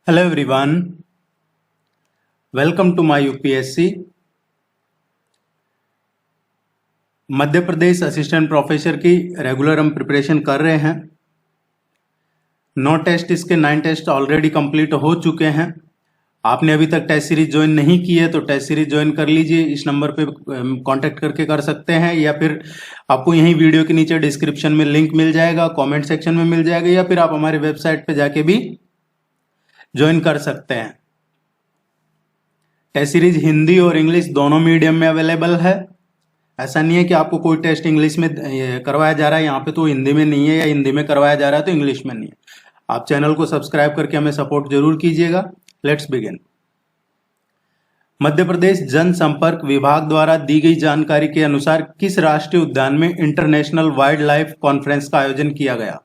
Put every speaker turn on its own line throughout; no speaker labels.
Hello everyone, welcome to my UPSC. Madhya Pradesh assistant professor की regular हम preparation कर रहे हैं। 9 टेस्ट इसके 9 टेस्ट ऑलरेडी कंप्लीट हो चुके हैं। आपने अभी तक टेस्ट सीरीज ज्वाइन नहीं की है तो टेस्ट सीरीज ज्वाइन कर लीजिए। इस नंबर पे कांटेक्ट करके कर सकते हैं या फिर आपको यहीं वीडियो के नीचे डिस्क्रिप्शन में लिंक मिल जाएगा, कमेंट सेक्शन में मिल जाएगा, या फिर आप हमारे वेबसाइट पे जाके भी ज्वाइन कर सकते हैं। टेस्ट सीरीज हिंदी और इंग्लिश दोनों मीडियम में अवेलेबल है। ऐसा नहीं है कि आपको कोई टेस्ट इंग्लिश में करवाया जा रहा है यहाँ पे तो हिंदी में नहीं है, या हिंदी में करवाया जा रहा है तो इंग्लिश में नहीं है। आप चैनल को सब्सक्राइब करके हमें सपोर्ट जरूर कीजिएगा। Let's begin. मध्य प्रदेश जनसंपर्क विभाग द्वारा दी गई जानकारी के अनुसार किस राष्ट्रीय उद्यान में इंटरनेशनल वाइल्ड लाइफ कॉन्फ्रेंस का आयोजन किया गया?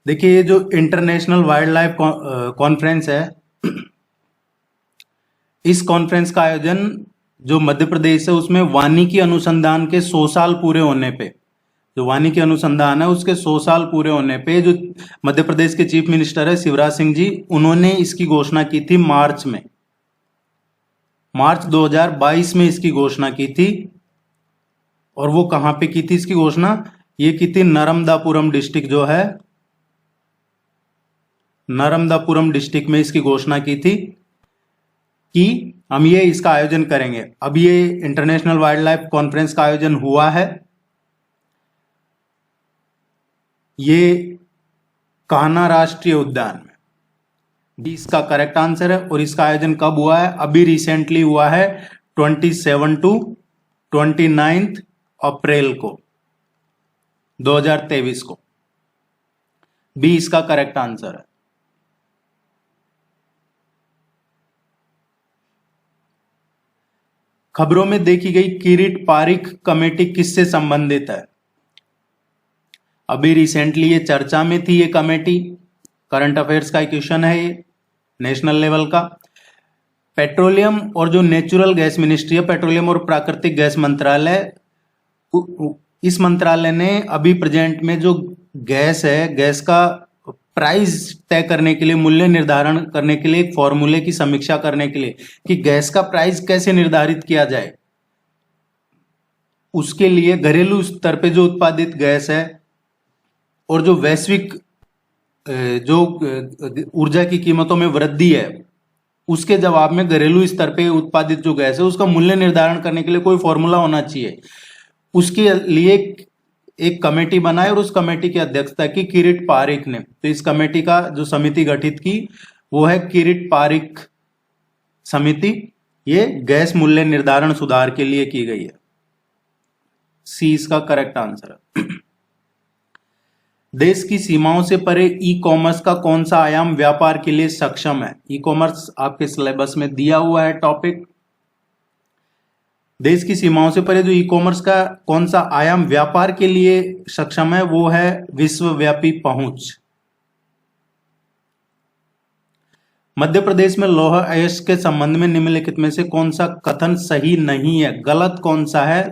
देखिए, ये जो इंटरनेशनल वाइल्ड लाइफ कॉन्फ्रेंस है, इस कॉन्फ्रेंस का आयोजन जो मध्य प्रदेश है उसमें वानिकी अनुसंधान के 100 साल पूरे होने पे, जो वानिकी अनुसंधान है उसके 100 साल पूरे होने पे जो मध्य प्रदेश के चीफ मिनिस्टर है शिवराज सिंह जी, उन्होंने इसकी घोषणा की थी मार्च 2022 में इसकी घोषणा की थी। और वो कहां पे की थी इसकी घोषणा? ये की थी नर्मदापुरम डिस्ट्रिक्ट जो है, नर्मदापुरम डिस्ट्रिक्ट में इसकी घोषणा की थी कि हम ये इसका आयोजन करेंगे। अब ये इंटरनेशनल वाइल्ड लाइफ कॉन्फ्रेंस का आयोजन हुआ है। ये कान्हा राष्ट्रीय उद्यान में भी इसका करेक्ट आंसर है। और इसका आयोजन कब हुआ है? अभी रिसेंटली हुआ है, 27 to 29 अप्रैल को 2023 को। बी इसका करेक्ट आंसर है। खबरों में देखी गई किरीट पारिख कमेटी किससे संबंधित है? अभी रिसेंटली ये चर्चा में थी ये कमेटी। करंट अफेयर्स का क्वेश्चन है ये, नेशनल लेवल का। पेट्रोलियम और जो नेचुरल गैस मिनिस्ट्री है, पेट्रोलियम और प्राकृतिक गैस मंत्रालय, इस मंत्रालय ने अभी प्रेजेंट में जो गैस है, गैस का प्राइस तय करने के लिए, मूल्य निर्धारण करने के लिए, एक फॉर्मूले की समीक्षा करने के लिए कि गैस का प्राइस कैसे निर्धारित किया जाए, उसके लिए घरेलू स्तर पे जो उत्पादित गैस है और जो वैश्विक जो ऊर्जा की कीमतों में वृद्धि है, उसके जवाब में घरेलू स्तर पे उत्पादित जो गैस है उसका मूल्य निर्धारण करने के लिए कोई फॉर्मूला होना चाहिए। उसके लिए एक कमेटी बनाई और उस कमेटी की अध्यक्षता की किरीट पारिख ने। तो इस कमेटी का जो समिति गठित की वो है किरीट पारिख समिति। ये गैस मूल्य निर्धारण सुधार के लिए की गई है। सी इसका करेक्ट आंसर है। देश की सीमाओं से परे ई कॉमर्स का कौन सा आयाम व्यापार के लिए सक्षम है? ई कॉमर्स आपके सिलेबस में दिया हुआ है टॉपिक। देश की सीमाओं से परे जो ई कॉमर्स का कौन सा आयाम व्यापार के लिए सक्षम है वो है विश्वव्यापी पहुंच। मध्य प्रदेश में लौह अयस्क के संबंध में निम्नलिखित में से कौन सा कथन सही नहीं है? गलत कौन सा है?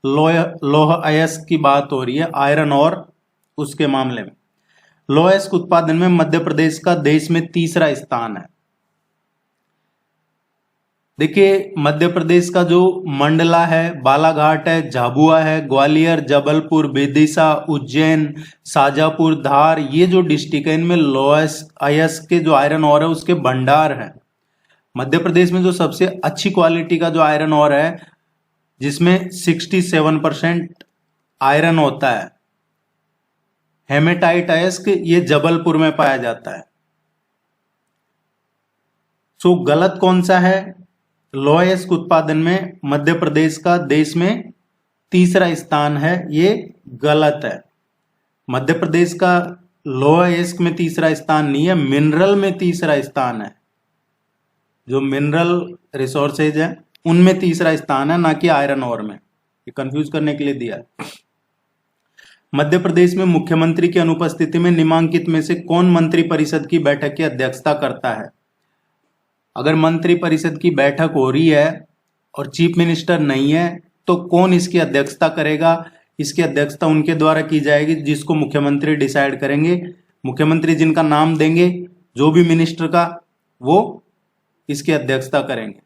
लौह अयस्क की बात हो रही है, आयरन और उसके मामले में। लौह अयस्क उत्पादन में मध्य प्रदेश का देश में 3रा स्थान है। देखिए, मध्य प्रदेश का जो मंडला है, बालाघाट है, झाबुआ है, ग्वालियर, जबलपुर, विदिशा, उज्जैन, शाजापुर, धार, ये जो डिस्ट्रिक्ट है इनमें लौह अयस्क के जो आयरन और है उसके भंडार है। मध्य प्रदेश में जो सबसे अच्छी क्वालिटी का जो आयरन और है जिसमें 67% आयरन होता है, हेमेटाइट अयस्क, ये जबलपुर में पाया जाता है। सो गलत कौन सा है? लौह अयस्क उत्पादन में मध्य प्रदेश का देश में 3रा स्थान है, ये गलत है। मध्य प्रदेश का लौह अयस्क में 3रा स्थान नहीं है, मिनरल में 3रा स्थान है। जो मिनरल रिसोर्सेज है उनमें 3रा स्थान है, ना कि आयरन ओर में। ये कंफ्यूज करने के लिए दिया है। मध्य प्रदेश में मुख्यमंत्री की अनुपस्थिति में निम्नलिखित में से कौन मंत्री परिषद की बैठक की अध्यक्षता करता है? अगर मंत्री परिषद की बैठक हो रही है और चीफ मिनिस्टर नहीं है तो कौन इसकी अध्यक्षता करेगा? इसकी अध्यक्षता उनके द्वारा की जाएगी जिसको मुख्यमंत्री डिसाइड करेंगे। मुख्यमंत्री जिनका नाम देंगे जो भी मिनिस्टर का, वो इसकी अध्यक्षता करेंगे।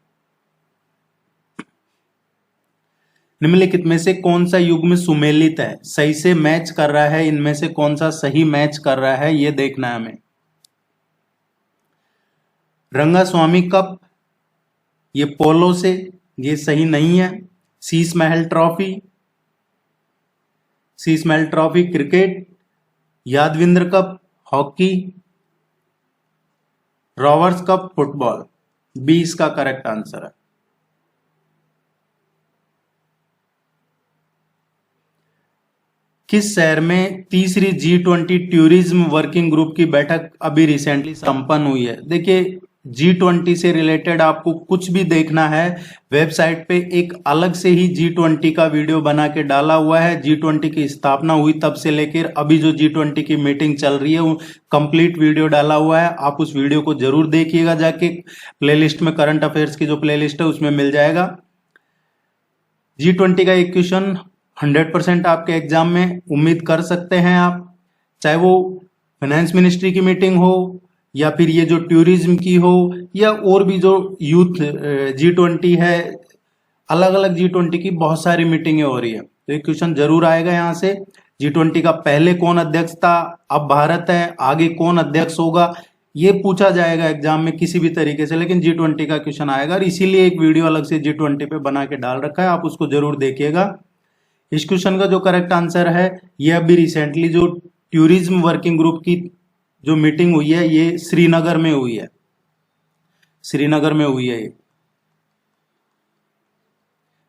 निम्नलिखित में से कौन सा युग्म सुमेलित है, सही से मैच कर रहा है, इनमें से कौन सा सही मैच कर रहा है ये देखना है हमें। रंगास्वामी कप, ये पोलो से, ये सही नहीं है। शीश Mahal trophy, Sheesh Mahal trophy cricket. Yadavindra cup hockey. Rovers cup football. B इसका करेक्ट आंसर है। किस शहर में तीसरी G20 टूरिज्म वर्किंग ग्रुप की बैठक अभी रिसेंटली संपन्न हुई है? देखिए, G20 से रिलेटेड आपको कुछ भी देखना है, वेबसाइट पे एक अलग से ही G20 का वीडियो बना के डाला हुआ है। G20 की स्थापना हुई तब से लेकर अभी जो G20 की मीटिंग चल रही है, वो कंप्लीट वीडियो डाला हुआ है। आप उस वीडियो को जरूर देखिएगा जाके, प्लेलिस्ट में करंट अफेयर्स की जो प्लेलिस्ट है उसमें मिल जाएगा। G20 का एक क्वेश्चन 100% आपके एग्जाम में उम्मीद कर सकते हैं आप, चाहे वो फाइनेंस मिनिस्ट्री की मीटिंग हो या फिर ये जो टूरिज्म की हो या और भी जो यूथ G20 है, अलग अलग G20 की बहुत सारी मीटिंगें हो रही है, तो एक क्वेश्चन जरूर आएगा यहाँ से। G20 का पहले कौन अध्यक्ष था, अब भारत है, आगे कौन अध्यक्ष होगा, ये पूछा जाएगा एग्जाम में किसी भी तरीके से, लेकिन G20 का क्वेश्चन आएगा और इसीलिए एक वीडियो अलग से G20 पे बना के डाल रखा है, आप उसको जरूर देखिएगा। इस क्वेश्चन का जो करेक्ट आंसर है, ये अभी रिसेंटली जो टूरिज्म वर्किंग ग्रुप की जो मीटिंग हुई है, ये श्रीनगर में हुई है। श्रीनगर में हुई है, ये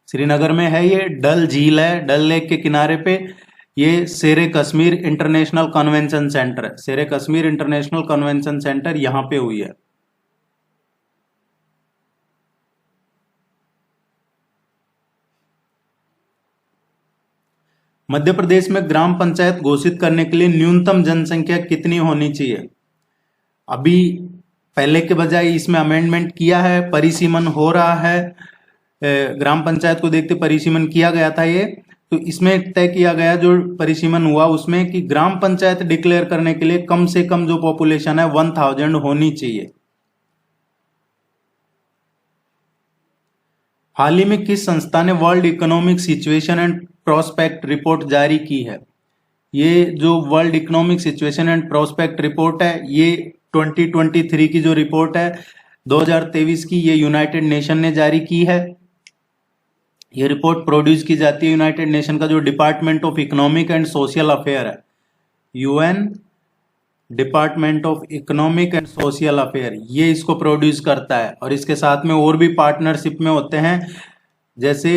श्रीनगर में है। ये डल झील है, डल लेक के किनारे पे ये शेरे कश्मीर इंटरनेशनल कन्वेंशन सेंटर है। शेरे कश्मीर इंटरनेशनल कन्वेंशन सेंटर यहां पे हुई है। मध्य प्रदेश में ग्राम पंचायत घोषित करने के लिए न्यूनतम जनसंख्या कितनी होनी चाहिए? अभी पहले के बजाय इसमें अमेंडमेंट किया है, परिसीमन हो रहा है। ग्राम पंचायत को देखते परिसीमन किया गया था ये, तो इसमें तय किया गया जो परिसीमन हुआ उसमें कि ग्राम पंचायत डिक्लेयर करने के लिए कम से कम जो पॉपुलेशन है 1000 होनी चाहिए। हाल ही में किस संस्था ने world economic situation and prospect report जारी की है? ये जो world economic situation and prospect report है, ये 2023 की जो रिपोर्ट है 2023 की, ये यूनाइटेड नेशन ने जारी की है। ये रिपोर्ट प्रोड्यूस की जाती है यूनाइटेड नेशन का जो department of economic and social affair है, UN department of economic and social affair, ये इसको प्रोड्यूस करता है। और इसके साथ में और भी पार्टनरशिप में होते हैं, जैसे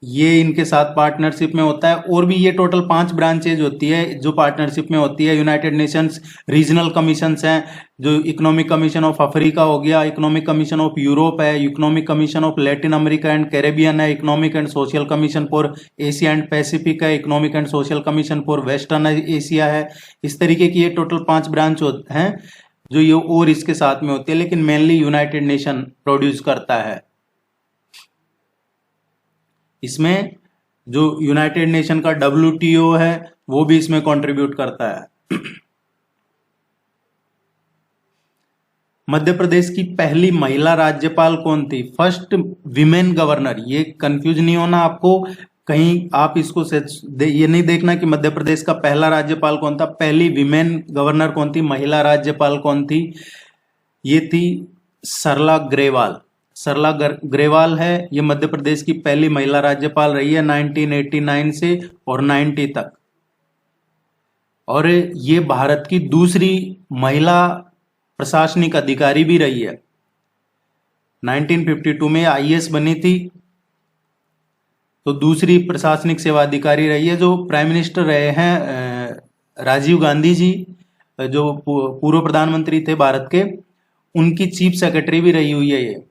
ये इनके साथ पार्टनरशिप में होता है। और भी ये टोटल 5 ब्रांचेज होती है जो पार्टनरशिप में होती है। यूनाइटेड नेशंस रीजनल कमीशंस हैं, जो इकोनॉमिक कमीशन ऑफ अफ्रीका हो गया, इकोनॉमिक कमीशन ऑफ यूरोप है, economic commission of Latin America and Caribbean है, economic and social commission for Asia and Pacific है, economic and social commission for Western Asia है। इस तरीके की ये टोटल 5 ब्रांच हैं जो ये और इसके साथ में होती है, लेकिन मेनली यूनाइटेड नेशन प्रोड्यूस करता है। इसमें जो यूनाइटेड नेशन का WTO है वो भी इसमें कंट्रीब्यूट करता है। मध्य प्रदेश की पहली महिला राज्यपाल कौन थी? फर्स्ट विमेन गवर्नर, ये कंफ्यूज नहीं होना आपको कहीं, आप इसको ये नहीं देखना कि मध्य प्रदेश का पहला राज्यपाल कौन था। पहली विमेन गवर्नर कौन थी, महिला राज्यपाल कौन थी? ये थी सरला ग्रेवाल। सरला ग्रेवाल है, ये मध्य प्रदेश की पहली महिला राज्यपाल रही है 1989 से और 90 तक। और ये भारत की दूसरी महिला प्रशासनिक अधिकारी भी रही है। 1952 में IAS बनी थी, तो दूसरी प्रशासनिक सेवा अधिकारी रही है। जो प्राइम मिनिस्टर रहे हैं राजीव गांधी जी, जो पूर्व प्रधानमंत्री थे भारत के, उनकी चीफ सेक्रेटरी भी रही हुई है ये,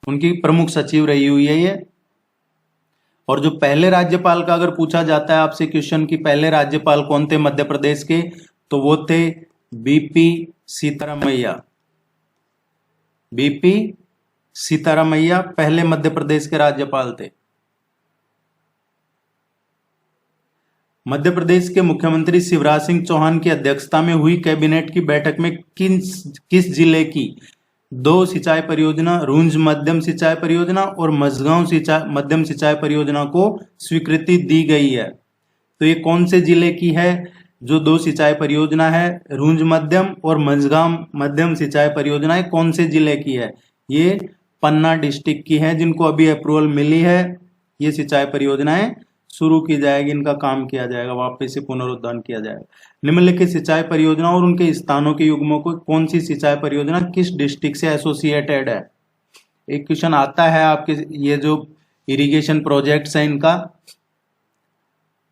उनकी प्रमुख सचिव रही हुई है ये। और जो पहले राज्यपाल का अगर पूछा जाता है आपसे क्वेश्चन कि पहले राज्यपाल कौन थे मध्य प्रदेश के, तो वो थे BP सीतारामैया। BP सीतारामैया पहले मध्य प्रदेश के राज्यपाल थे। मध्य प्रदेश के मुख्यमंत्री शिवराज सिंह चौहान की अध्यक्षता में हुई कैबिनेट की बैठक में किस जिले की 2 सिंचाई परियोजना, रूंज मध्यम सिंचाई परियोजना और मझगांव मध्यम सिंचाई परियोजना को स्वीकृति दी गई है? तो ये कौन से जिले की है जो 2 सिंचाई परियोजना है? रूंज मध्यम और मझगांव मध्यम सिंचाई परियोजना कौन से जिले की है? ये पन्ना डिस्ट्रिक्ट की है, जिनको अभी अप्रूवल मिली है। ये सिंचाई परियोजनाएं शुरू की जाएगी, इनका काम किया जाएगा, वापस से पुनरुद्धार किया जाएगा। निम्नलिखित सिंचाई परियोजना और उनके स्थानों के युग्मों को कौन सी सिंचाई परियोजना किस डिस्ट्रिक्ट से एसोसिएटेड है? एक क्वेश्चन आता है आपके, ये जो इरिगेशन प्रोजेक्ट्स हैं इनका।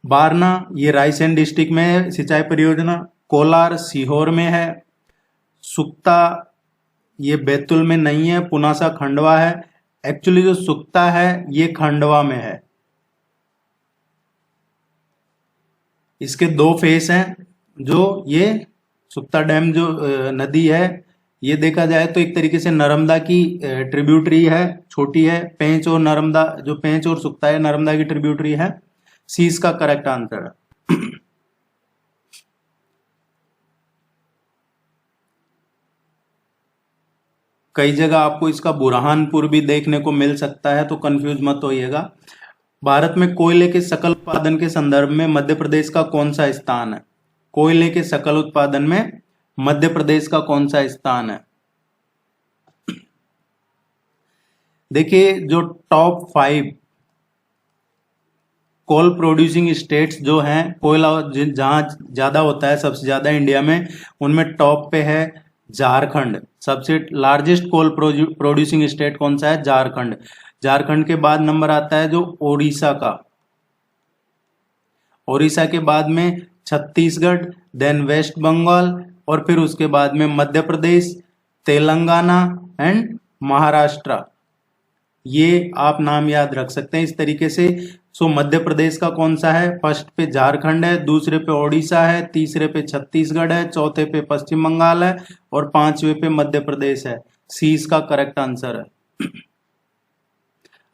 बारना ये रायसेन डिस्ट्रिक्ट में है सिंचाई परियोजना, कोलार सीहोर में है, सुक्ता ये बैतूल में नहीं है, पुनासा खंडवा है। एक्चुअली जो सुक्ता है ये खंडवा में है। इसके 2 फेस हैं। जो ये सुक्ता डैम जो नदी है, ये देखा जाए तो एक तरीके से नर्मदा की ट्रिब्यूटरी है, छोटी है। पेंच और नर्मदा, जो पेंच और सुक्ता है नर्मदा की ट्रिब्यूटरी है। सी इसका करेक्ट आंसर है। कई जगह आपको इसका बुरहानपुर भी देखने को मिल सकता है, तो कंफ्यूज मत होइएगा। भारत में कोयले के सकल उत्पादन के संदर्भ में मध्य प्रदेश का कौन सा स्थान है? कोयले के सकल उत्पादन में मध्य प्रदेश का कौन सा स्थान है? देखिए, जो टॉप 5 कोल प्रोड्यूसिंग स्टेट्स जो हैं, कोयला जहां ज्यादा होता है सबसे ज्यादा इंडिया में, उनमें टॉप पे है झारखंड। सबसे लार्जेस्ट कोल प्रोड्यूसिंग स्टेट कौन सा है? झारखंड। झारखंड के बाद नंबर आता है जो ओडिशा का। ओडिशा के बाद में छत्तीसगढ़, देन वेस्ट बंगाल, और फिर उसके बाद में मध्य प्रदेश, तेलंगाना एंड महाराष्ट्र। ये आप नाम याद रख सकते हैं इस तरीके से। सो मध्य प्रदेश का कौन सा है? फर्स्ट पे झारखंड है, दूसरे पे ओडिशा है, तीसरे पे छत्तीसगढ़ है, चौथे पे पश्चिम बंगाल है और 5वें पे मध्य प्रदेश है। सी इसका करेक्ट आंसर है।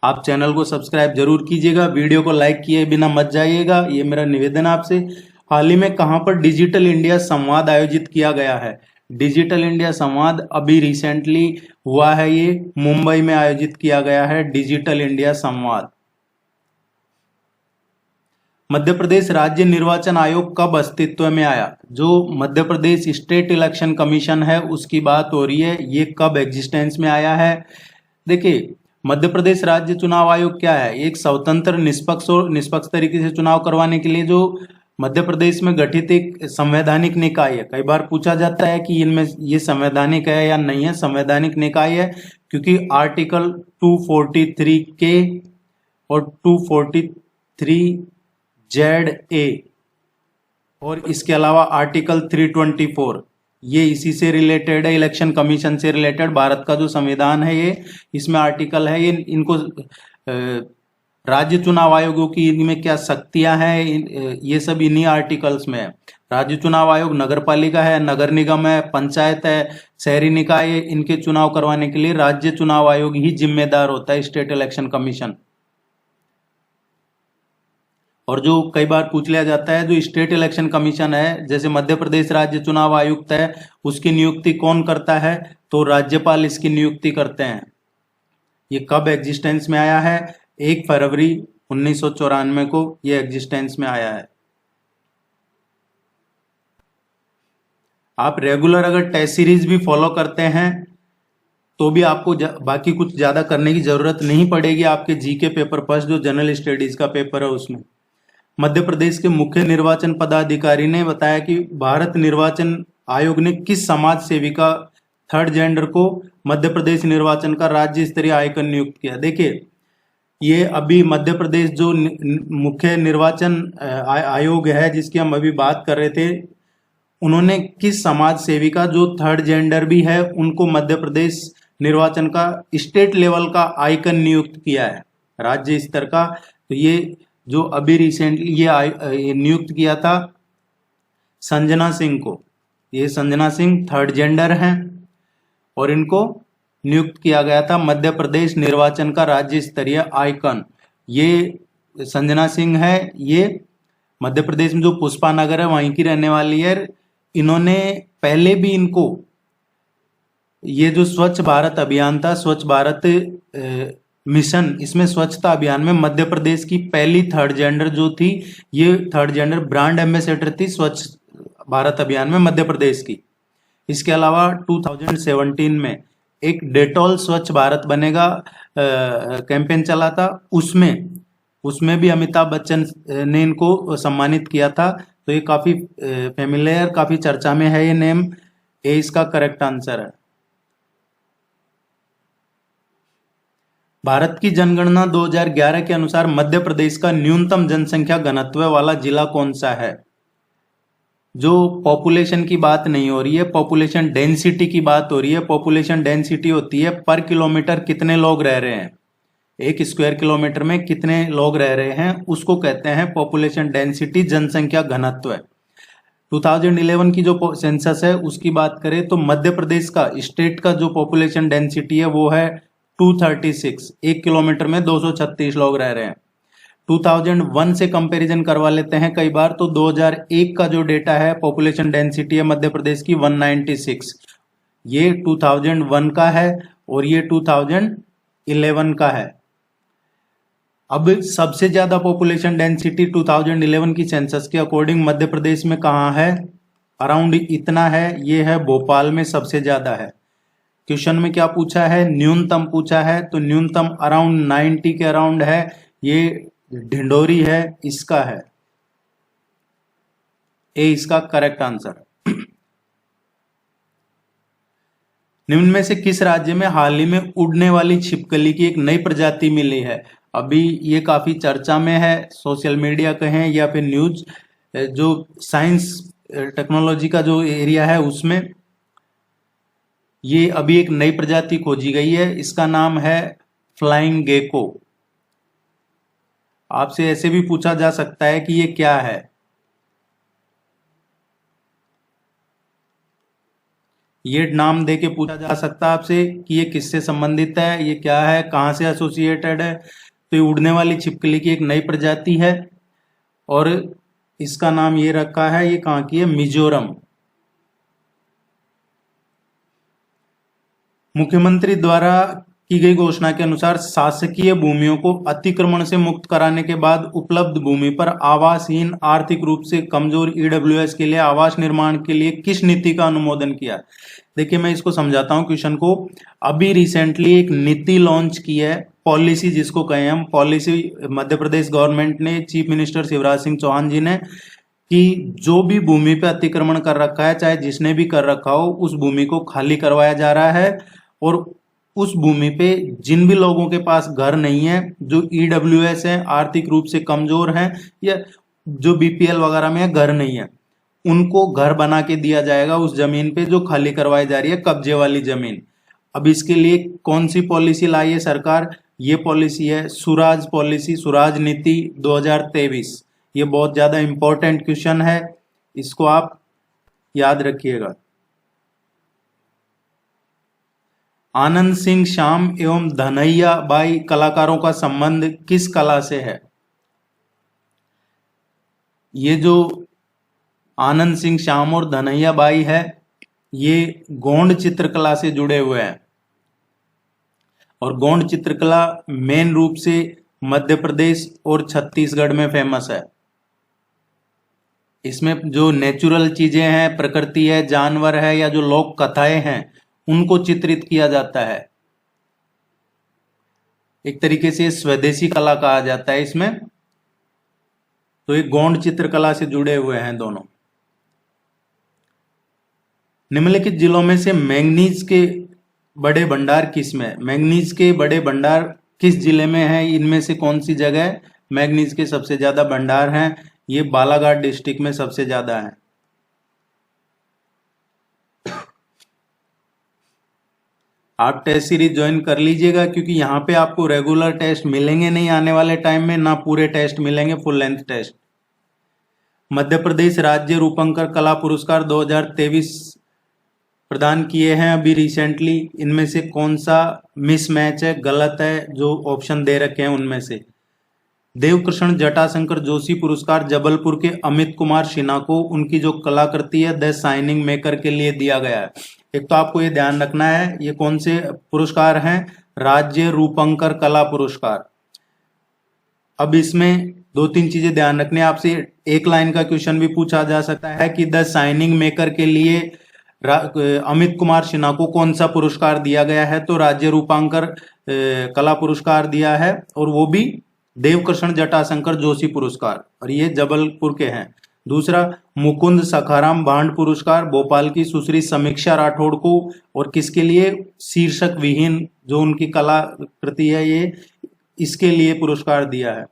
आप चैनल को सब्सक्राइब जरूर कीजिएगा, वीडियो को लाइक किए बिना मत जाइएगा, ये मेरा निवेदन आपसे। हाल ही में कहां पर डिजिटल इंडिया संवाद आयोजित किया गया है? डिजिटल इंडिया संवाद अभी रिसेंटली हुआ है, ये मुंबई में आयोजित किया गया है डिजिटल इंडिया संवाद। मध्य प्रदेश राज्य निर्वाचन आयोग कब अस्तित्व में आया? जो Madhya Pradesh state election commission है उसकी बात हो रही है, ये कब एग्जिस्टेंस में आया है? देखिए, मध्य प्रदेश राज्य चुनाव आयोग क्या है? एक स्वतंत्र निष्पक्ष तरीके से चुनाव करवाने के लिए जो मध्य प्रदेश में गठित एक संवैधानिक निकाय है। कई बार पूछा जाता है कि इनमें ये संवैधानिक है या नहीं है। संवैधानिक निकाय है क्योंकि आर्टिकल 243 के और 243 ZA और इसके अलावा आर्टिकल 324 ये इसी से रिलेटेड है, इलेक्शन कमीशन से रिलेटेड। भारत का जो संविधान है ये, इसमें आर्टिकल है, ये इनको राज्य चुनाव आयोगों की इनमें क्या शक्तियां हैं, ये सब इन्हीं आर्टिकल्स में है। राज्य चुनाव आयोग नगर पालिका है, नगर निगम है, पंचायत है, शहरी निकाय है, इनके चुनाव करवाने के लिए राज्य चुनाव आयोग ही जिम्मेदार होता है, स्टेट इलेक्शन कमीशन। और जो कई बार पूछ लिया जाता है, जो स्टेट इलेक्शन कमीशन है, जैसे मध्य प्रदेश राज्य चुनाव आयुक्त है, उसकी नियुक्ति कौन करता है? तो राज्यपाल इसकी नियुक्ति करते हैं। ये कब एग्जिस्टेंस में आया है? 1 फरवरी 1994 को ये एग्जिस्टेंस में आया है। आप रेगुलर अगर टेस्ट सीरीज भी फॉलो करते हैं तो भी आपको बाकी कुछ ज्यादा करने की जरूरत नहीं पड़ेगी। आपके जीके पेपर फर्स्ट जो जनरल स्टडीज का पेपर है उसमें मध्य प्रदेश के मुख्य निर्वाचन पदाधिकारी ने बताया कि भारत निर्वाचन आयोग ने किस समाज सेविका थर्ड जेंडर को मध्य प्रदेश निर्वाचन का राज्य स्तरीय आइकन नियुक्त किया। देखिए, ये अभी मध्य प्रदेश जो मुख्य निर्वाचन आयोग है जिसकी हम अभी बात कर रहे थे, उन्होंने किस समाज सेविका जो थर्ड जेंडर भी है उनको मध्य प्रदेश निर्वाचन का स्टेट लेवल का आइकन नियुक्त किया है, राज्य स्तर का। तो ये जो अभी रिसेंटली ये नियुक्त किया था संजना सिंह को। ये संजना सिंह थर्ड जेंडर हैं और इनको नियुक्त किया गया था मध्य प्रदेश निर्वाचन का राज्य स्तरीय आइकन। ये संजना सिंह है, ये मध्य प्रदेश में जो पुष्पा नगर है वहीं की रहने वाली है। इन्होंने पहले भी इनको ये जो स्वच्छ भारत अभियान था, स्वच्छ भारत मिशन, इसमें स्वच्छता अभियान में मध्य प्रदेश की पहली थर्ड जेंडर जो थी, ये थर्ड जेंडर ब्रांड एम्बेसडर थी स्वच्छ भारत अभियान में मध्य प्रदेश की। इसके अलावा 2017 में एक डेटॉल स्वच्छ भारत बनेगा कैंपेन चला था, उसमें भी अमिताभ बच्चन ने इनको सम्मानित किया था। तो ये काफी फेमिलियर, काफी चर्चा में है ये नेम। ए इसका करेक्ट आंसर है। भारत की जनगणना 2011 के अनुसार मध्य प्रदेश का न्यूनतम जनसंख्या घनत्व वाला जिला कौन सा है? जो पॉपुलेशन की बात नहीं हो रही है, पॉपुलेशन डेंसिटी की बात हो रही है। पॉपुलेशन डेंसिटी होती है पर किलोमीटर कितने लोग रह रहे हैं, एक स्क्वायर किलोमीटर में कितने लोग रह रहे हैं, उसको कहते हैं पॉपुलेशन डेंसिटी, जनसंख्या घनत्व। 2011 की जो सेंसस है उसकी बात करें तो मध्य प्रदेश का स्टेट का जो पॉपुलेशन डेंसिटी है वो है 236, एक किलोमीटर में 236 लोग रह रहे हैं। 2001 से कंपैरिजन करवा लेते हैं कई बार, तो 2001 का जो डेटा है पॉपुलेशन डेंसिटी है मध्य प्रदेश की 196, ये 2001 का है और ये 2011 का है। अब सबसे ज्यादा पॉपुलेशन डेंसिटी 2011 की सेंसस के अकॉर्डिंग मध्य प्रदेश में कहाँ है? अराउंड इतना है, ये है भोपाल में सबसे ज्यादा है। क्वेश्चन में क्या पूछा है? न्यूनतम पूछा है, तो न्यूनतम अराउंड 90 के अराउंड है, ये ढिंडोरी है, इसका है ए इसका करेक्ट आंसर। निम्न में से किस राज्य में हाल ही में उड़ने वाली छिपकली की एक नई प्रजाति मिली है? अभी ये काफी चर्चा में है, सोशल मीडिया कहें या फिर न्यूज, जो साइंस टेक्नोलॉजी का जो एरिया है उसमें ये अभी एक नई प्रजाति खोजी गई है, इसका नाम है फ्लाइंग गेको। आपसे ऐसे भी पूछा जा सकता है कि ये क्या है। ये नाम दे के पूछा जा सकता है आपसे कि ये किससे संबंधित है, ये क्या है, कहां से एसोसिएटेड है। तो ये उड़ने वाली छिपकली की एक नई प्रजाति है और इसका नाम ये रखा है, ये कहां की है? मिजोरम। मुख्यमंत्री द्वारा की गई घोषणा के अनुसार शासकीय भूमियों को अतिक्रमण से मुक्त कराने के बाद उपलब्ध भूमि पर आवासहीन, आर्थिक रूप से कमजोर ईडब्ल्यूएस के लिए आवास निर्माण के लिए किस नीति का अनुमोदन किया? देखिए मैं इसको समझाता हूं क्वेश्चन को। अभी रिसेंटली एक नीति लॉन्च की है, पॉलिसी जिसको कहें हम, पॉलिसी मध्य प्रदेश गवर्नमेंट ने, चीफ मिनिस्टर शिवराज सिंह चौहान जी ने, कि जो भी भूमि पे अतिक्रमण कर रखा है, चाहे जिसने भी कर रखा हो, उस भूमि को खाली करवाया जा रहा है और उस भूमि पे जिन भी लोगों के पास घर नहीं है, जो ईडब्ल्यूएस है, आर्थिक रूप से कमजोर हैं या जो बीपीएल वगैरह में घर नहीं है, उनको घर बना के दिया जाएगा उस जमीन पे जो खाली करवाई जा रही है, कब्जे वाली जमीन। अब इसके लिए कौन सी पॉलिसी लाई है सरकार? ये पॉलिसी है सुराज पॉलिसी, सुराज नीति 2023। ये बहुत ज्यादा इंपॉर्टेंट क्वेश्चन है, इसको आप याद रखिएगा। आनंद सिंह श्याम एवं धनैया बाई कलाकारों का संबंध किस कला से है? ये जो आनंद सिंह श्याम और धनैया बाई है, ये गोंड चित्रकला से जुड़े हुए हैं और गोंड चित्रकला मेन रूप से मध्य प्रदेश और छत्तीसगढ़ में फेमस है। इसमें जो नेचुरल चीजें हैं, प्रकृति है, जानवर है या जो लोक कथाएं हैं, उनको चित्रित किया जाता है। एक तरीके से स्वदेशी कला कहा जाता है इसमें। तो ये गोंड चित्रकला से जुड़े हुए हैं दोनों। निम्नलिखित जिलों में से मैंगनीज के बड़े भंडार किसमें? मैंगनीज के बड़े भंडार किस जिले में है? इनमें से कौन सी जगह मैंगनीज के सबसे ज्यादा भंडार हैं? ये बालाघाट डिस्ट्रिक्ट में सबसे ज्यादा है। आप टेस्ट सीरीज ज्वाइन कर लीजिएगा क्योंकि यहाँ पे आपको रेगुलर टेस्ट मिलेंगे नहीं आने वाले टाइम में, ना पूरे टेस्ट मिलेंगे full length test. Madhya Pradesh राज्य रूपंकर कला पुरस्कार 2023 प्रदान किए हैं अभी रिसेंटली। इनमें से कौन सा मिसमैच है, गलत है, जो ऑप्शन दे रखे हैं उनमें से? देवकृष्ण जटाशंकर जोशी पुरस्कार जबलपुर के अमित कुमार सिन्हा को उनकी जो कलाकृति है द शाइनिंग मेकर के लिए दिया गया है। एक तो आपको ये ध्यान रखना है ये कौन से पुरस्कार हैं, राज्य रूपंकर कला पुरस्कार। अब इसमें दो तीन चीजें ध्यान रखनी है, आपसे एक लाइन का क्वेश्चन भी पूछा जा सकता है कि द शाइनिंग मेकर के लिए अमित कुमार सिन्हा को कौन सा पुरस्कार दिया गया है, तो राज्य रूपांकर कला पुरस्कार दिया है और वो भी देवकृष्ण जटाशंकर जोशी पुरस्कार, और ये जबलपुर के हैं। दूसरा मुकुंद सखाराम भांड पुरस्कार भोपाल की सुश्री समीक्षा राठौड़ को, और किसके लिए, शीर्षक विहीन जो उनकी कलाकृति है ये इसके लिए पुरस्कार दिया है।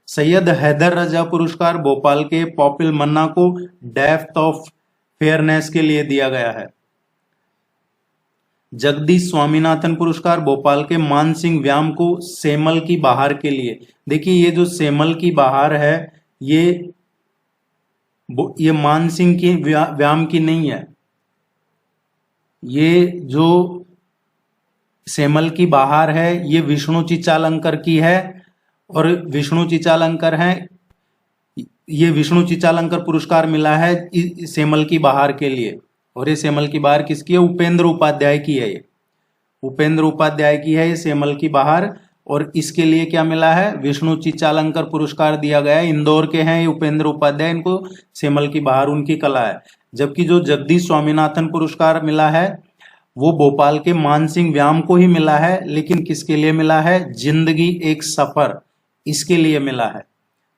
सैयद हैदर रजा पुरस्कार भोपाल के पॉपिल मन्ना को डेप्थ ऑफ फेयरनेस के लिए दिया गया है। जगदीश स्वामीनाथन पुरस्कार भोपाल के मान सिंह व्याम को सेमल की बहार के लिए। देखिए ये जो सेमल की बहार है ये मान सिंह की व्याम की नहीं है, ये जो सेमल की बहार है ये विष्णु चिचालंकर की है, और विष्णु चिचालंकर है, ये विष्णु चिचालंकर पुरस्कार मिला है सेमल की बहार के लिए। और ये सेमल की बहार किसकी है, उपेंद्र उपाध्याय की है, ये उपेंद्र उपाध्याय की है ये सेमल की बहार, और इसके लिए क्या मिला है, विष्णु चिचालंकर पुरस्कार दिया गया है। इंदौर के हैं ये उपेंद्र उपाध्याय, इनको सेमल की बहार उनकी कला है। जबकि जो जगदीश स्वामीनाथन पुरस्कार मिला है वो भोपाल के मान सिंह व्याम को ही मिला है, लेकिन किसके लिए मिला है, जिंदगी एक सफर, इसके लिए मिला है।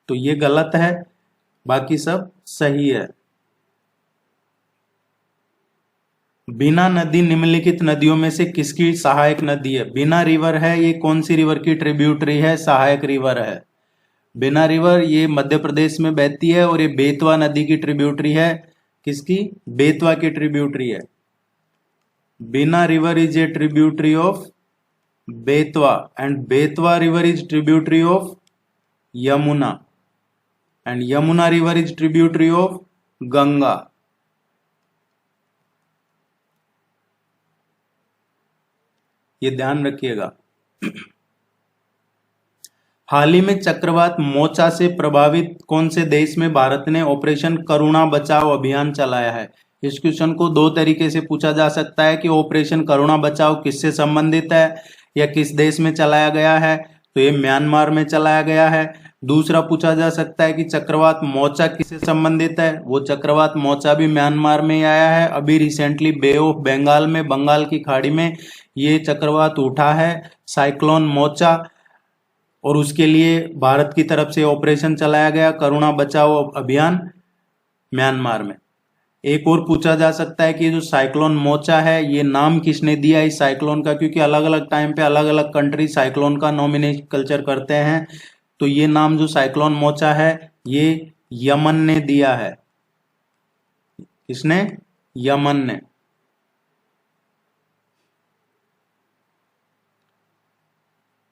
तो ये गलत है, बाकी सब सही है। बीना नदी निम्नलिखित नदियों में से किसकी सहायक नदी है। बीना रिवर है ये कौन सी रिवर की ट्रिब्यूटरी है, सहायक रिवर है। बीना रिवर ये मध्य प्रदेश में बहती है और ये बेतवा नदी की ट्रिब्यूटरी है, किसकी, बेतवा की ट्रिब्यूटरी है। Bina river is a tributary of Betwa and Betwa river is tributary of Yamuna and Yamuna river is tributary of Ganga. ये ध्यान रखिएगा। हाल ही में चक्रवात मोचा से प्रभावित कौन से देश में भारत ने ऑपरेशन करुणा बचाओ अभियान चलाया है। इस क्वेश्चन को दो तरीके से पूछा जा सकता है कि ऑपरेशन करुणा बचाओ किससे संबंधित है या किस देश में चलाया गया है, तो ये म्यांमार में चलाया गया है। दूसरा पूछा जा सकता है कि चक्रवात मोचा किससे संबंधित है, वो चक्रवात मोचा भी म्यांमार में आया है। अभी रिसेंटली बे ऑफ बंगाल में, बंगाल की खाड़ी में ये चक्रवात उठा है साइक्लोन मोचा, और उसके लिए भारत की तरफ से ऑपरेशन चलाया गया करुणा बचाओ अभियान म्यांमार में। एक और पूछा जा सकता है कि ये जो साइक्लोन मोचा है ये नाम किसने दिया इस साइक्लोन का, क्योंकि अलग अलग टाइम पे अलग अलग कंट्री साइक्लोन का नॉमिनेशन कल्चर करते हैं। तो ये नाम जो साइक्लोन मोचा है ये यमन ने दिया है। किसने, यमन ने।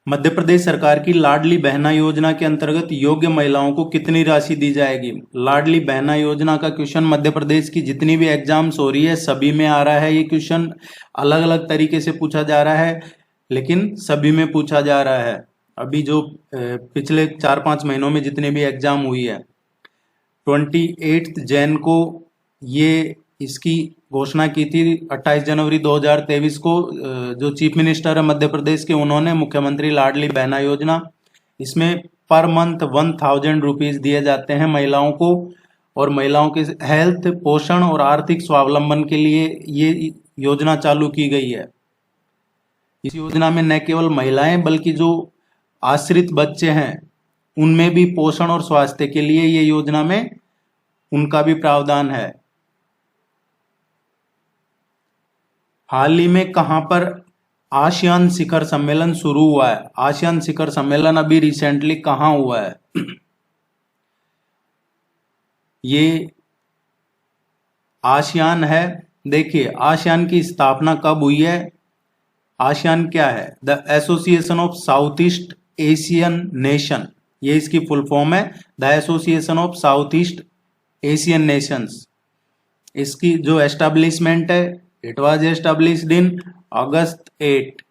मध्य प्रदेश सरकार की लाडली बहना योजना के अंतर्गत योग्य महिलाओं को कितनी राशि दी जाएगी। लाडली बहना योजना का क्वेश्चन मध्य प्रदेश की जितनी भी एग्जाम्स हो रही है सभी में आ रहा है। ये क्वेश्चन अलग अलग तरीके से पूछा जा रहा है लेकिन सभी में पूछा जा रहा है। अभी जो पिछले 4-5 महीनों में जितने भी एग्जाम हुई है, 28 जैन को ये इसकी घोषणा की थी। 28 जनवरी 2023 को जो चीफ मिनिस्टर है मध्य प्रदेश के, उन्होंने मुख्यमंत्री लाडली बहना योजना, इसमें पर मंथ 1000 रुपीज दिए जाते हैं महिलाओं को, और महिलाओं के हेल्थ, पोषण और आर्थिक स्वावलंबन के लिए ये योजना चालू की गई है। इस योजना में न केवल महिलाएं बल्कि जो आश्रित बच्चे हैं उनमें भी पोषण और स्वास्थ्य के लिए ये योजना में उनका भी प्रावधान है। हाल ही में कहां पर आसियान शिखर सम्मेलन शुरू हुआ है। आसियान शिखर सम्मेलन अभी रिसेंटली कहां हुआ है ये आसियान है। देखिए आसियान की स्थापना कब हुई है। आसियान क्या है, the association of south east Asian nation, ये इसकी फुल फॉर्म है, the association of south east Asian Nations. इसकी जो एस्टेब्लिशमेंट है, इट वाज एस्टेब्लिश्ड इन अगस्त 8,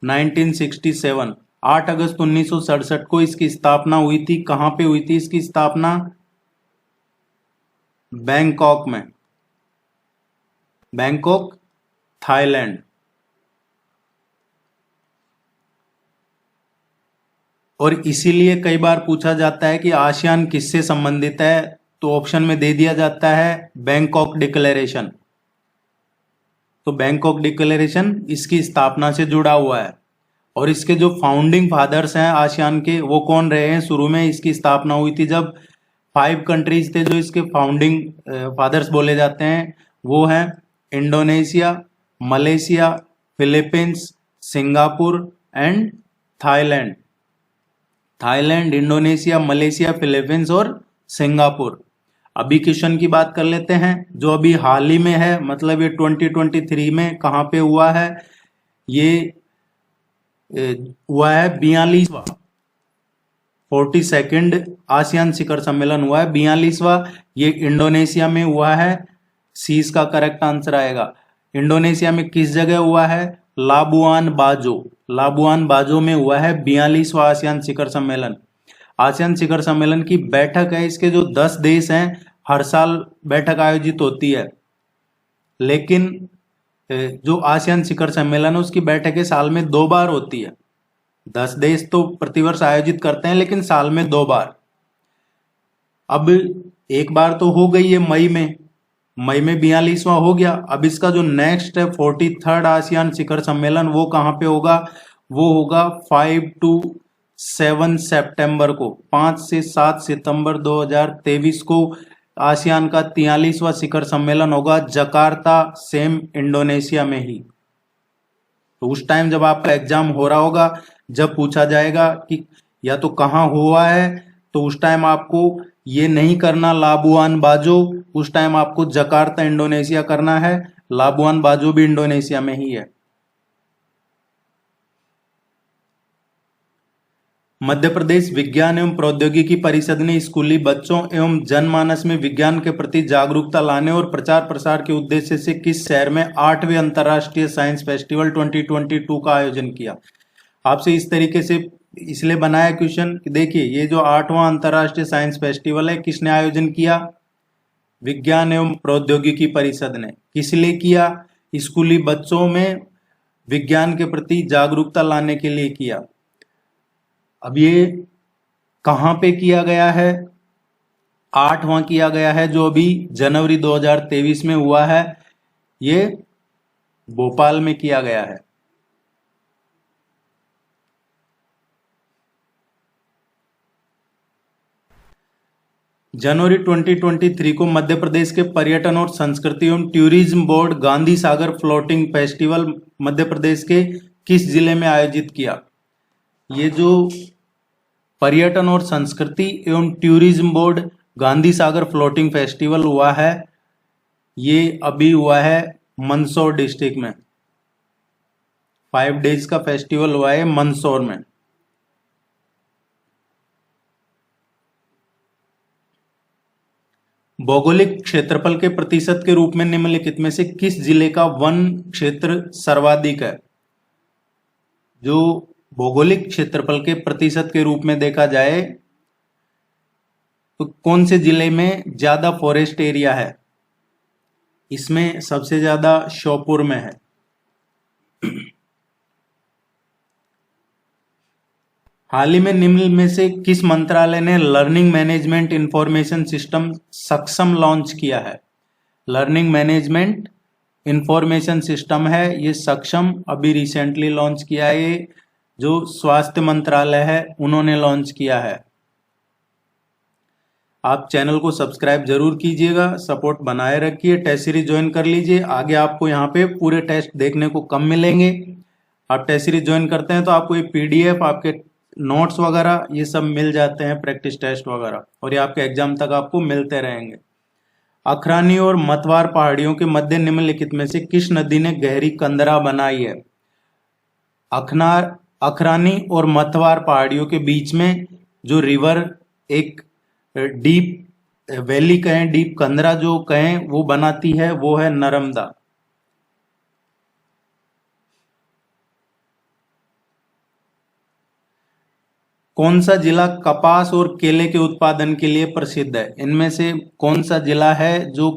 1967। 8 अगस्त 1967 को इसकी स्थापना हुई थी। कहां पे हुई थी इसकी स्थापना? बैंकॉक में, बैंकॉक, थाईलैंड। और इसीलिए कई बार पूछा जाता है कि आसियान किससे संबंधित है, तो ऑप्शन में दे दिया जाता है बैंकॉक डिक्लेरेशन। तो बैंकॉक डिक्लेरेशन इसकी स्थापना से जुड़ा हुआ है। और इसके जो फाउंडिंग फादर्स हैं आसियान के, वो कौन रहे हैं? शुरू में इसकी स्थापना हुई थी जब 5 कंट्रीज थे जो इसके फाउंडिंग फादर्स बोले जाते हैं, वो हैं Indonesia, Malaysia, Philippines, Singapore and Thailand. Thailand, Indonesia, Malaysia, Philippines और सिंगापुर। अभी क्वेश्चन की बात कर लेते हैं जो अभी हाल ही में है, मतलब ये 2023 में कहाँ पे हुआ है? ये हुआ है 42वां 42nd आसियान शिखर सम्मेलन हुआ है, 42वां। ये इंडोनेशिया में हुआ है। सी इसका करेक्ट आंसर आएगा। इंडोनेशिया में किस जगह हुआ है? लाबुआन बाजो। लाबुआन बाजो में हुआ है 42वां आसियान शिखर सम्मेलन। आसियान शिखर सम्मेलन की बैठक है, इसके जो 10 देश हैं, हर साल बैठक आयोजित होती है। लेकिन जो आसियान शिखर सम्मेलन है उसकी बैठकें साल में 2 बार होती है। 10 देश तो प्रतिवर्ष आयोजित करते हैं, लेकिन साल में 2 बार। अब एक बार तो हो गई है मई में, मई में 42वां हो गया। अब इसका जो नेक्स्ट है 43rd आसियान शिखर सम्मेलन, वो कहाँ पे होगा? वो होगा 5 to 7 सितंबर को, 5 से 7 सितंबर 2023 को आसियान का 43वां शिखर सम्मेलन होगा, जकार्ता, सेम इंडोनेशिया में ही। तो उस टाइम जब आपका एग्जाम हो रहा होगा, जब पूछा जाएगा कि या तो कहाँ हुआ है, तो उस टाइम आपको ये नहीं करना लाबुआन बाजो, उस टाइम आपको जकार्ता इंडोनेशिया करना है। लाबुआन बाजो भी इंडोनेशिया में ही है। मध्य प्रदेश विज्ञान एवं प्रौद्योगिकी परिषद ने स्कूली बच्चों एवं जनमानस में विज्ञान के प्रति जागरूकता लाने और प्रचार प्रसार के उद्देश्य से किस शहर में 8वें अंतर्राष्ट्रीय साइंस फेस्टिवल 2022 का आयोजन किया? आपसे इस तरीके से इसलिए बनाया क्वेश्चन कि देखिए, ये जो 8वां अंतर्राष्ट्रीय साइंस फेस्टिवल है, किसने आयोजन किया? विज्ञान एवं प्रौद्योगिकी परिषद ने। किस लिए किया? स्कूली बच्चों में विज्ञान के प्रति जागरूकता लाने के लिए किया। अब ये कहाँ पे किया गया है? 8वां किया गया है, जो अभी जनवरी 2023 में हुआ है। ये भोपाल में किया गया है। जनवरी 2023 को मध्य प्रदेश के पर्यटन और संस्कृति एवं tourism board Gandhi Sagar floating festival Madhya Pradesh के किस जिले में आयोजित किया? ये जो पर्यटन और संस्कृति एवं tourism board Gandhi Sagar floating festival हुआ है, ये अभी हुआ है मंदसौर डिस्ट्रिक्ट में। 5 डेज का फेस्टिवल हुआ है मंदसौर में। भौगोलिक क्षेत्रफल के प्रतिशत के रूप में निम्नलिखित में से किस जिले का वन क्षेत्र सर्वाधिक है? जो भौगोलिक क्षेत्रफल के प्रतिशत के रूप में देखा जाए तो कौन से जिले में ज्यादा फॉरेस्ट एरिया है? इसमें सबसे ज्यादा श्योपुर में है। हाल ही में निम्न में से किस मंत्रालय ने लर्निंग मैनेजमेंट इंफॉर्मेशन सिस्टम सक्षम लॉन्च किया है? लर्निंग मैनेजमेंट इंफॉर्मेशन सिस्टम है ये सक्षम, अभी रिसेंटली लॉन्च किया है। ये जो स्वास्थ्य मंत्रालय है उन्होंने लॉन्च किया है। आप चैनल को सब्सक्राइब जरूर कीजिएगा, सपोर्ट बनाए रखिए, टेस्ट सीरीज ज्वाइन कर लीजिए। आगे आपको यहाँ पे पूरे टेस्ट देखने को कम मिलेंगे। आप टेस्ट सीरीज ज्वाइन करते हैं तो आपको ये PDF, आपके नोट्स वगैरह ये सब मिल जाते हैं, प्रैक्टिस टेस्ट वगैरह, और ये आपके एग्जाम तक आपको मिलते रहेंगे। अखरानी और मतवार पहाड़ियों के मध्य निम्नलिखित में से किस नदी ने गहरी कंदरा बनाई है? अखरानी और मतवार पहाड़ियों के बीच में जो रिवर, एक डीप वैली कहें, डीप कंदरा जो कहें, वो बनाती है, वो है नर्मदा। कौन सा जिला कपास और केले के उत्पादन के लिए प्रसिद्ध है? इनमें से कौन सा जिला है जो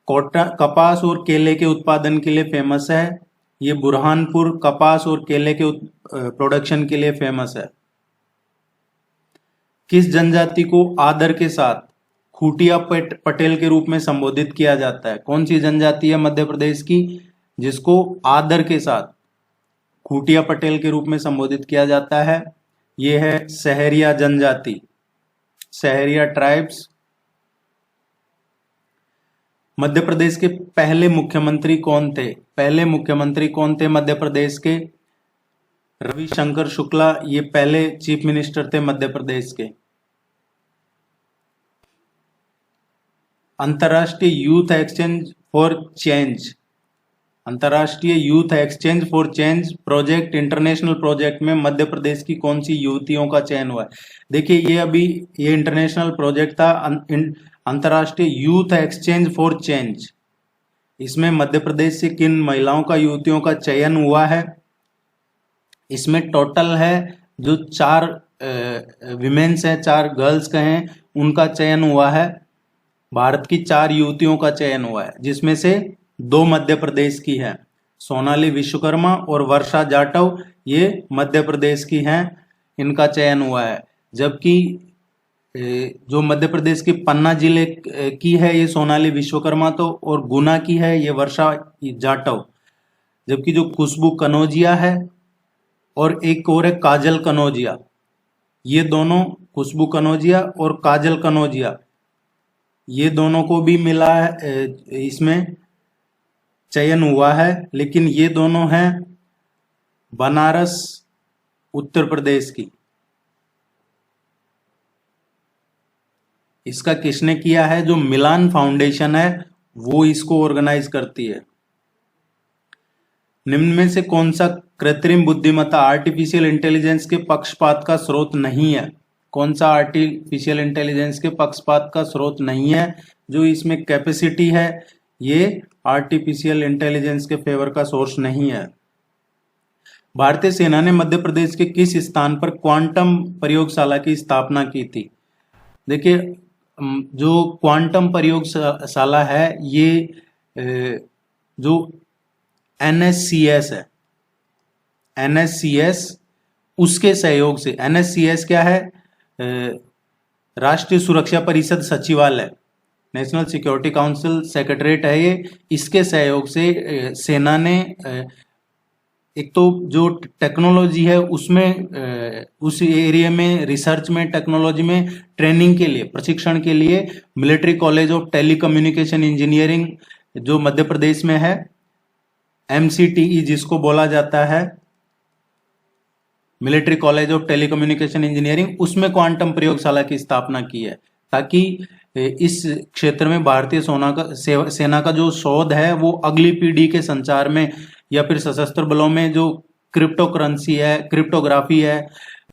कपास और केले के उत्पादन के लिए फेमस है? ये बुरहानपुर कपास और केले के प्रोडक्शन के लिए फेमस है। किस जनजाति को आदर के साथ खूटिया पटेल के रूप में संबोधित किया जाता है? कौन सी जनजाति है मध्य प्रदेश की जिसको आदर के साथ खूटिया पटेल के रूप में संबोधित किया जाता है? ये है सहरिया जनजाति, सहरिया ट्राइब्स। मध्य प्रदेश के पहले मुख्यमंत्री कौन थे? पहले मुख्यमंत्री कौन थे मध्य प्रदेश के? रविशंकर शुक्ला, ये पहले चीफ मिनिस्टर थे मध्य प्रदेश के। अंतर्राष्ट्रीय यूथ एक्सचेंज फॉर चेंज, अंतर्राष्ट्रीय youth exchange for change project, international project में मध्य प्रदेश की कौन सी युवतियों का चयन हुआ है? देखिए ये इंटरनेशनल प्रोजेक्ट था अंतर्राष्ट्रीय यूथ एक्सचेंज फॉर चेंज। इसमें मध्य प्रदेश से किन महिलाओं का, युवतियों का चयन हुआ है? इसमें टोटल है जो 4 विमेन्स हैं, 4 गर्ल्स का हैं, उनका चयन हुआ है। भारत की 4 युवतियों का चयन हुआ है, जिसमें से 2 मध्य प्रदेश की हैं, सोनाली विश्वकर्मा और वर्षा जाटव, ये मध्य प्रदेश की हैं, इनका चयन हुआ है। जबकि जो मध्य प्रदेश के पन्ना जिले की है ये सोनाली विश्वकर्मा तो, और गुना की है ये वर्षा जाटव। जबकि जो खुशबू कनौजिया है और एक और है काजल कनौजिया, ये दोनों, खुशबू कनौजिया और काजल कनौजिया, ये दोनों को भी मिला है, इसमें चयन हुआ है। लेकिन ये दोनों हैं बनारस उत्तर प्रदेश की। इसका किसने किया है? जो मिलान फाउंडेशन है वो इसको ऑर्गेनाइज करती है। निम्न में से कौन सा कृत्रिम बुद्धिमत्ता, आर्टिफिशियल इंटेलिजेंस के पक्षपात का स्रोत नहीं है? कौन सा आर्टिफिशियल इंटेलिजेंस के पक्षपात का स्रोत नहीं है? जो इसमें कैपेसिटी है ये आर्टिफिशियल इंटेलिजेंस के फेवर का सोर्स नहीं है। भारतीय सेना ने मध्य प्रदेश के किस स्थान पर क्वांटम प्रयोगशाला की स्थापना की थी? देखिए जो क्वांटम प्रयोगशाला है ये जो NSCS है, NSCS उसके सहयोग से, NSCS क्या है? राष्ट्रीय सुरक्षा परिषद सचिवालय, नेशनल सिक्योरिटी काउंसिल सेक्रेटरीट है ये, इसके सहयोग से सेना ने एक तो जो टेक्नोलॉजी है उसमें, उस एरिया में रिसर्च में, टेक्नोलॉजी में ट्रेनिंग के लिए, प्रशिक्षण के लिए military college of telecommunication engineering जो मध्य प्रदेश में है, MCTE जिसको बोला जाता है, military college of telecommunication engineering, उसमें क्वांटम प्रयोगशाला की स्थापना की है ताकि इस क्षेत्र में भारतीय सेना का जो शोध है वो अगली पीढ़ी के संचार में या फिर सशस्त्र बलों में जो क्रिप्टो करेंसी है, क्रिप्टोग्राफी है,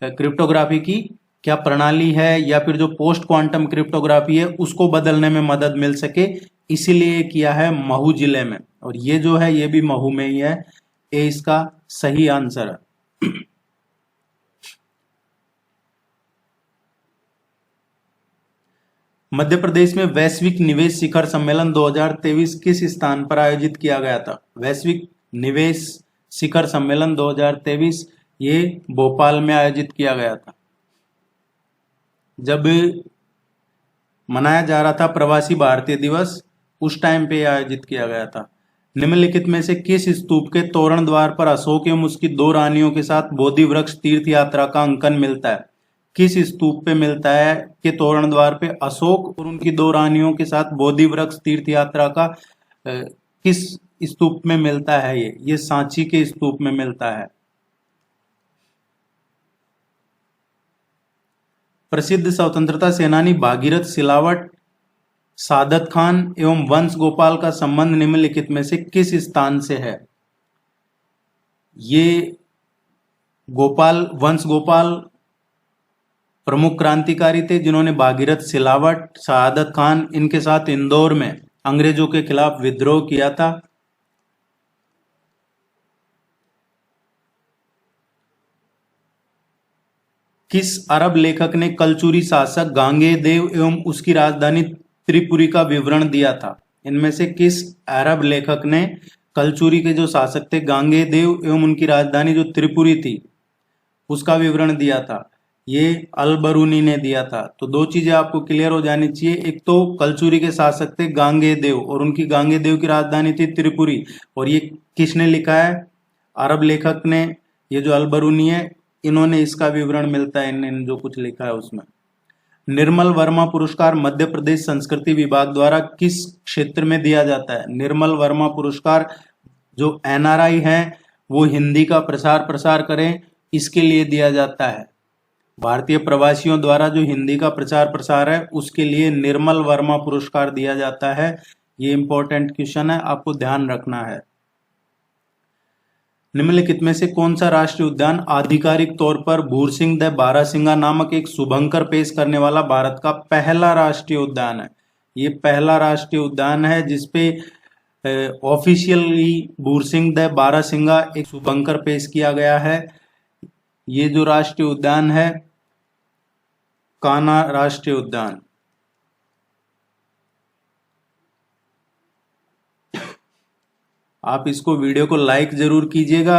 क्रिप्टोग्राफी की क्या प्रणाली है या फिर जो पोस्ट क्वांटम क्रिप्टोग्राफी है उसको बदलने में मदद मिल सके, इसीलिए किया है महू जिले में। और ये जो है ये भी महू में ही है, ये इसका सही आंसर है। मध्य प्रदेश में वैश्विक निवेश शिखर सम्मेलन 2023 किस स्थान पर आयोजित किया गया था? वैश्विक निवेश शिखर सम्मेलन 2023 ये भोपाल में आयोजित किया गया था। जब मनाया जा रहा था प्रवासी भारतीय दिवस, उस टाइम पे आयोजित किया गया था। निम्नलिखित में से किस स्तूप के तोरण द्वार पर अशोक एवं उसकी 2 रानियों के साथ बोधि वृक्ष तीर्थ यात्रा का अंकन मिलता है? किस स्तूप पे मिलता है कि तोरण द्वार पे अशोक और उनकी 2 रानियों के साथ बोधि वृक्ष तीर्थ यात्रा का किस स्तूप में मिलता है? ये सांची के स्तूप में मिलता है। प्रसिद्ध स्वतंत्रता सेनानी भागीरथ सिलावट, सादत खान एवं वंश गोपाल का संबंध निम्नलिखित में से किस स्थान से है? ये वंश गोपाल प्रमुख क्रांतिकारी थे जिन्होंने भागीरथ सिलावट, सादत खान, इनके साथ इंदौर में अंग्रेजों के खिलाफ विद्रोह किया था। किस अरब लेखक ने कलचुरी शासक गांगेयदेव एवं उसकी राजधानी त्रिपुरी का विवरण दिया था? इनमें से किस अरब लेखक ने कलचुरी के जो शासक थे गांगेयदेव एवं उनकी राजधानी जो त्रिपुरी थी उसका विवरण दिया था? ये अल बरूनी ने दिया था। तो दो चीजें आपको क्लियर हो जानी चाहिए, एक तो कलचुरी के शासक थे गांगेयदेव और उनकी गांगेयदेव की राजधानी थी त्रिपुरी, और ये किसने लिखा है? अरब लेखक ने। ये जो अल बरूनी है इन्होंने इसका विवरण मिलता है इन जो कुछ लिखा है उसमें। निर्मल वर्मा पुरस्कार मध्य प्रदेश संस्कृति विभाग द्वारा किस क्षेत्र में दिया जाता है? निर्मल वर्मा पुरस्कार जो एनआरआई हैं वो हिंदी का प्रसार प्रसार करें इसके लिए दिया जाता है। भारतीय प्रवासियों द्वारा जो हिंदी का प्रचार प्रसार है उसके लिए निर्मल वर्मा पुरस्कार दिया जाता है। ये इंपॉर्टेंट क्वेश्चन है, आपको ध्यान रखना है। निम्नलिखित में से कौन सा राष्ट्रीय उद्यान आधिकारिक तौर पर भूरसिंह द बारहसिंगा नामक एक शुभंकर पेश करने वाला भारत का पहला राष्ट्रीय उद्यान है? ये पहला राष्ट्रीय उद्यान है जिसपे ऑफिशियली भूरसिंह द बारहसिंगा एक शुभंकर पेश किया गया है। ये जो राष्ट्रीय उद्यान है कान्हा राष्ट्रीय उद्यान। आप इसको वीडियो को लाइक जरूर कीजिएगा।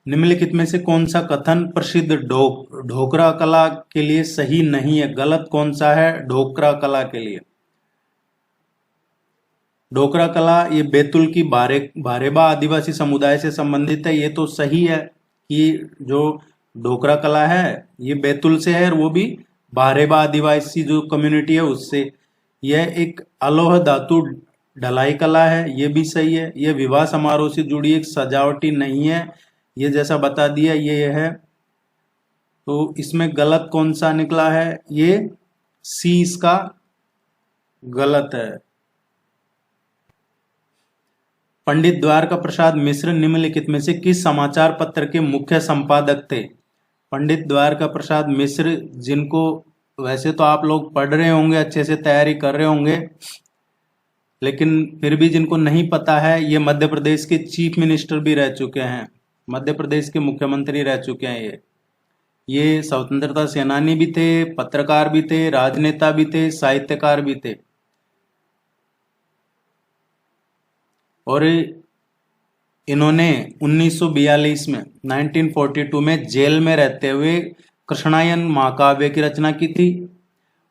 निम्नलिखित में से कौन सा कथन प्रसिद्ध ढोकरा कला के लिए सही नहीं है? गलत कौन सा है ढोकरा कला के लिए? ढोकरा कला ये बैतूल की भारेबा आदिवासी समुदाय से संबंधित है। ये तो सही है कि जो ढोकरा कला है ये बैतूल से है और वो भी भारेबा आदिवासी जो कम्युनिटी है उससे। यह एक अलोह धातु ढलाई कला है, ये भी सही है। ये विवाह समारोह से जुड़ी एक सजावटी नहीं है, ये जैसा बता दिया ये है। तो इसमें गलत कौन सा निकला है? ये सी इसका गलत है। पंडित द्वारका प्रसाद मिश्र निम्नलिखित में से किस समाचार पत्र के मुख्य संपादक थे? पंडित द्वारका प्रसाद मिश्र, जिनको वैसे तो आप लोग पढ़ रहे होंगे, अच्छे से तैयारी कर रहे होंगे, लेकिन फिर भी जिनको नहीं पता है, ये मध्य प्रदेश के चीफ मिनिस्टर भी रह चुके हैं, मध्य प्रदेश के मुख्यमंत्री रह चुके हैं। ये स्वतंत्रता सेनानी भी थे, पत्रकार भी थे, राजनेता भी थे, साहित्यकार भी थे। और इन्होंने 1942 में 1942 में जेल में रहते हुए कृष्णायन महाकाव्य की रचना की थी।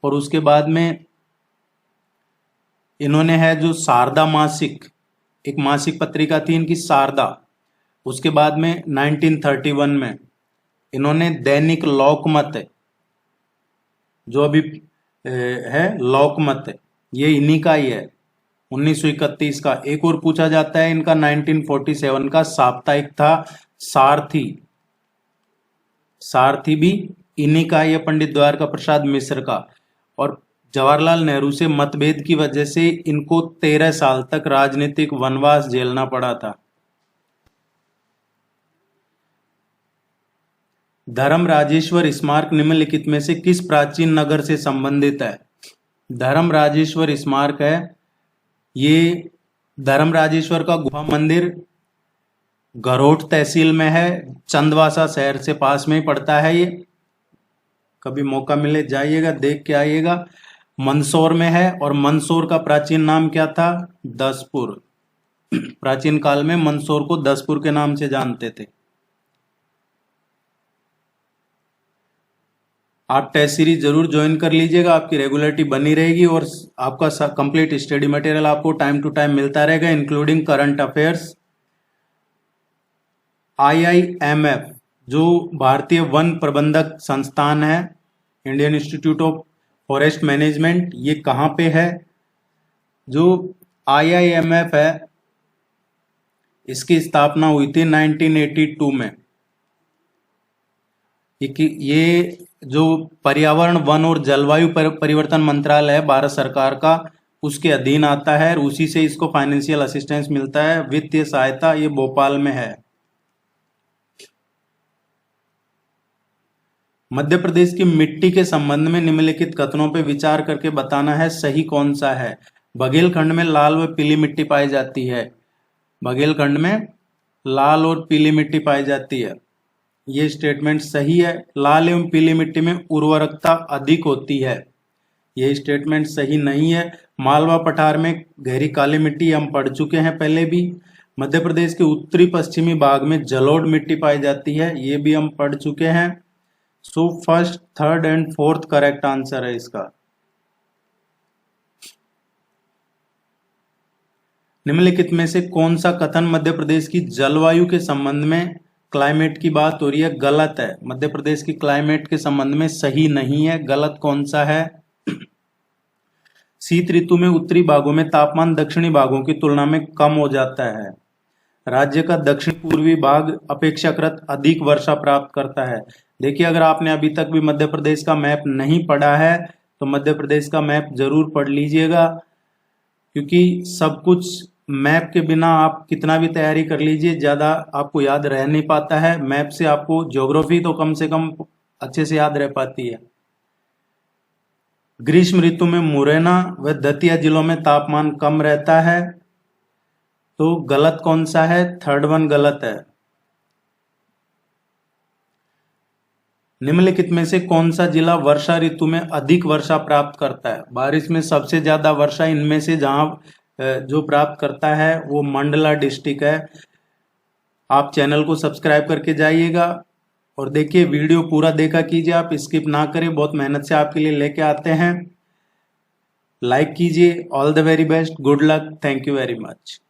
और उसके बाद में इन्होंने है जो शारदा मासिक, एक मासिक पत्रिका थी इनकी शारदा। उसके बाद में 1931 में इन्होंने दैनिक लोकमत, जो अभी है लोकमत, ये इन्हीं का ही है 1931 का। एक और पूछा जाता है इनका 1947 का साप्ताहिक था सारथी, सारथी भी इन्हीं का है, पंडित द्वारका प्रसाद मिश्र का। और जवाहरलाल नेहरू से मतभेद की वजह से इनको 13 साल तक राजनीतिक वनवास झेलना पड़ा था। धर्म राजेश्वर स्मारक निम्नलिखित में से किस प्राचीन नगर से संबंधित है? धर्म राजेश्वर स्मारक है, ये धर्म राजेश्वर का गुफा मंदिर गरोठ तहसील में है, चंदवासा शहर से पास में ही पड़ता है। ये कभी मौका मिले जाइएगा, देख के आइएगा। मंदसौर में है और मंदसौर का प्राचीन नाम क्या था? दसपुर। प्राचीन काल में मंदसौर को दसपुर के नाम से जानते थे। आप टेस्ट सीरीज जरूर ज्वाइन कर लीजिएगा, आपकी रेगुलरिटी बनी रहेगी और आपका कंप्लीट स्टडी मटेरियल आपको टाइम टू टाइम मिलता रहेगा, इंक्लूडिंग करंट अफेयर्स। IIMF जो भारतीय वन प्रबंधक संस्थान है, Indian institute of forest management, ये कहाँ पे है? जो IIMF है इसकी स्थापना हुई थी 1982 में। ये जो पर्यावरण वन और जलवायु परिवर्तन मंत्रालय है भारत सरकार का, उसके अधीन आता है और उसी से इसको फाइनेंशियल असिस्टेंस मिलता है, वित्तीय सहायता। ये भोपाल में है। मध्य प्रदेश की मिट्टी के संबंध में निम्नलिखित कथनों पर विचार करके बताना है सही कौन सा है। बघेलखंड में लाल व पीली मिट्टी पाई जाती है, बघेलखंड में लाल और पीली मिट्टी पाई जाती है। ये स्टेटमेंट सही है। लाल एवं पीली मिट्टी में उर्वरकता अधिक होती है, ये स्टेटमेंट सही नहीं है। मालवा पठार में गहरी काली मिट्टी हम पढ़ चुके हैं पहले भी। मध्य प्रदेश के उत्तरी पश्चिमी भाग में जलोढ़ मिट्टी पाई जाती है, ये भी हम पढ़ चुके हैं। So first, third and fourth correct answer है इसका। निम्नलिखित में से कौन सा कथन मध्य प्रदेश की जलवायु के संबंध में, क्लाइमेट की बात हो रही है, गलत है? मध्य प्रदेश की क्लाइमेट के संबंध में सही नहीं है, गलत कौन सा है? शीत ऋतु में उत्तरी भागों में तापमान दक्षिणी भागों की तुलना में कम हो जाता है। राज्य का दक्षिण पूर्वी भाग अपेक्षाकृत अधिक वर्षा प्राप्त करता है। देखिए, अगर आपने अभी तक भी मध्य प्रदेश का मैप नहीं पढ़ा है तो मध्य प्रदेश का मैप जरूर पढ़ लीजिएगा, क्योंकि सब कुछ मैप के बिना आप कितना भी तैयारी कर लीजिए, ज्यादा आपको याद रह नहीं पाता है। मैप से आपको ज्योग्राफी तो कम से कम अच्छे से याद रह पाती है। ग्रीष्म ऋतु में मुरैना व दतिया जिलों में तापमान कम रहता है, तो गलत कौन सा है? थर्ड वन गलत है। निम्नलिखित में से कौन सा जिला वर्षा ऋतु में अधिक वर्षा प्राप्त करता है? बारिश में सबसे ज्यादा वर्षा इनमें से जहां जो प्राप्त करता है वो मंडला डिस्ट्रिक्ट है। आप चैनल को सब्सक्राइब करके जाइएगा और देखिए, वीडियो पूरा देखा कीजिए, आप स्किप ना करें, बहुत मेहनत से आपके लिए लेके आते हैं। लाइक कीजिए। All the very best, good luck, thank you very much.